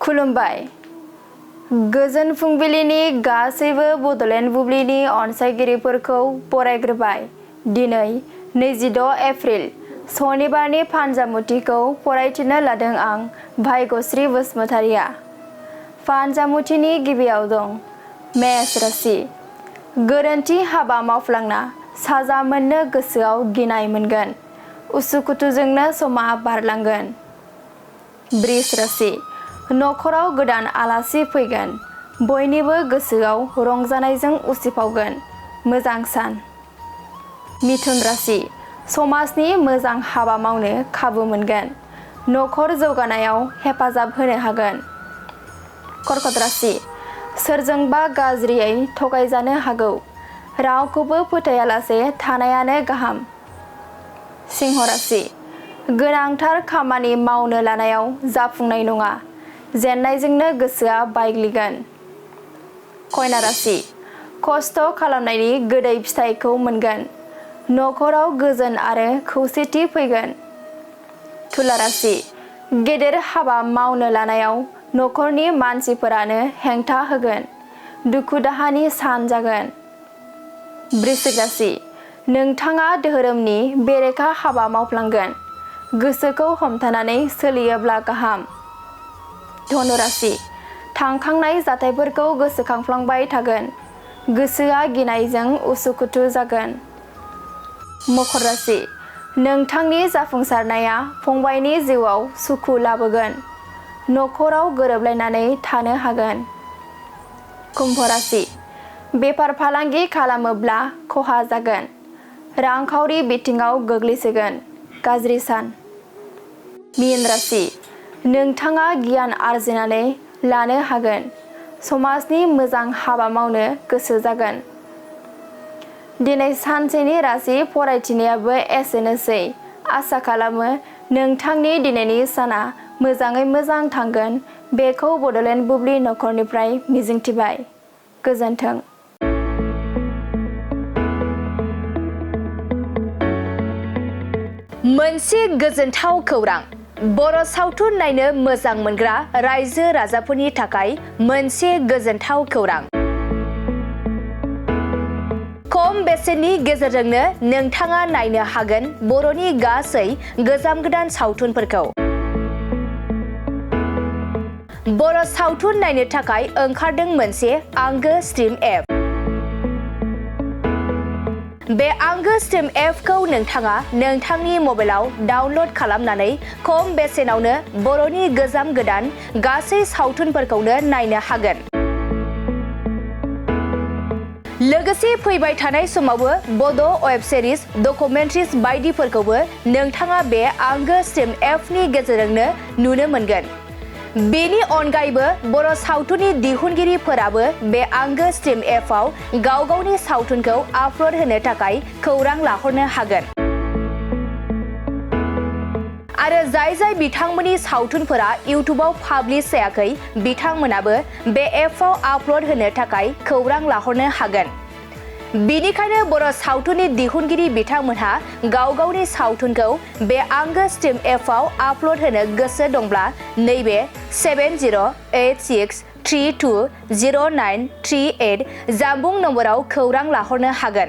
खुलुमबाय। गोजोन फुंबिलिनि गासैबो बड'लेण्ड बुब्लिनि अनसायगिरिफोरखौ बरायग्रोबाय। दिनै 26 एप्रिल सनिबारनि फानजामुथिखौ फरायथिनो लादों आं भाग्यश्री बसुमतारिया। फानजामुथिनि गिबियाव दं मेष राशि। गोरोन्थि हाबा मावफ्लांना साजा मोननो गोसोआव गिनाय मोनगोन। उसुखुथुजोंनो समा बारलांगोन। बृष राशि। नखराव गोदान आलासि फैगोन। बयनिबो गोसोआव रंजानायजों उसिफावगोन। मोजां सान। मिथुन राशि। समाजनि मोजां हाबा मावनो खाबु मोनगोन। नखर जौगानायाव हेफाजाब होनो हागोन। कर्कट राशि। सोरजोंबा गाज्रियै थगायजानो हागौ। रावखौबो फोथायालासे थानायानो गाहाम। सिंह राशि। गोनांथार खामानि मावनो लानायाव जाफुंनाय नङा। जेननायजोंनो गोसोआ बायग्लिगोन। कन्या राशि। खस्थ' खालामनायनि गोदै फिथाइखौ मोनगोन। नखराव गोजोन आरो खौसेथि फैगोन। तुला राशि। गेदेर हाबा मावनो लानायाव नखरनि मानसिफोरानो हेंथा होगोन। दुखु दाहानि सान जागोन। वृश्चिक राशि। नोंथाङा धोरोमनि बेरेखा हाबा मावफ्लांगोन। गोसोखौ हमथानानै सोलियोब्ला गाहाम। धनु राशि। थांखांनाय जाथायफोरखौ गोसोखांफ्लांबाय थागोन। गोसोआ गिनायजों उसुखुथु जागोन। मकर राशि। नोंथांनि जाफुंसारनाया फंबायनि जिउआव सुखु लाबोगोन। नखराव गोरोबलायनानै थानो हागोन। कुम्भ राशि। बेफार फालांगि खालामोब्ला खहा जागोन। रांखावरि बिथिङाव गोग्लैसोगोन। गाज्रि सान। मीन राशि। नोंथाङा गियान आरजिनानै लानो हागोन। समाजनि मोजां हाबा मावनो गोसो जागोन। दिनै सानसेनि राशि फरायथिनायाबो एसेनोसै। आसा खालामो नोंथांनि दिनैनि साना मोजाङै मोजां थांगोन बेखौ बड'लेण्ड बुब्लि नखरनिफ्राय मिजिंथिबाय। गोजोन्थों। मोनसे गोजोनथाव खौरां। बर' सावथुन नायनो मोजां मोनग्रा रायजो राजाफोरनि थाखाय मोनसे गोजोनथाव खौरां। खम बेसेननि गेजेरजोंनो नोंथाङा नायनो हागोन बर'नि गासै गोजाम गोदान सावथुनफोरखौ। बर' सावथुन नायनो थाखाय ओंखारदों मोनसे आंगो स्ट्रिम एप। बे आंगो स्ट्रिम एपखौ नोंथाङा नोंथांनि मबाइलाव डाउनल'ड खालामनानै खम बेसेनावनो बर'नि गोजाम गोदान गासै सावथुनफोरखौनो नायनो हागोन। लोगोसे फैबाय थानाय समावबो बड' वेब सिरिज, डकुमेन्ट्रिज बायदिफोरखौबो नोंथाङा बे आंगो स्ट्रिम एपनि गेजेरजोंनो नुनो मोनगोन। बेनि अनगायैबो बर' सावथुननि दिहुनगिरिफोराबो बे आंगो स्ट्रिम एपआव गाव गावनि सावथुनखौ आपल'ड होनो थाखाय खौरां लाहरनो हागोन। आरो जाय बिथांमोननि सावथुनफोरा इउटुबाव पाब्लिश जायाखै बिथांमोनाबो बे एपआव आपल'ड होनो थाखाय खौरां लाहरनो हागोन। बेनिखायनो बर' सावथुननि दिहुनगिरि बिथांमोनहा गाव गावनि सावथुनखौ बे आंगो स्ट्रिम एपआव आपल'ड होनो गोसो दंब्ला नैबे 7086320938 जानबुं नम्बराव खौरां लाहरनो हागोन।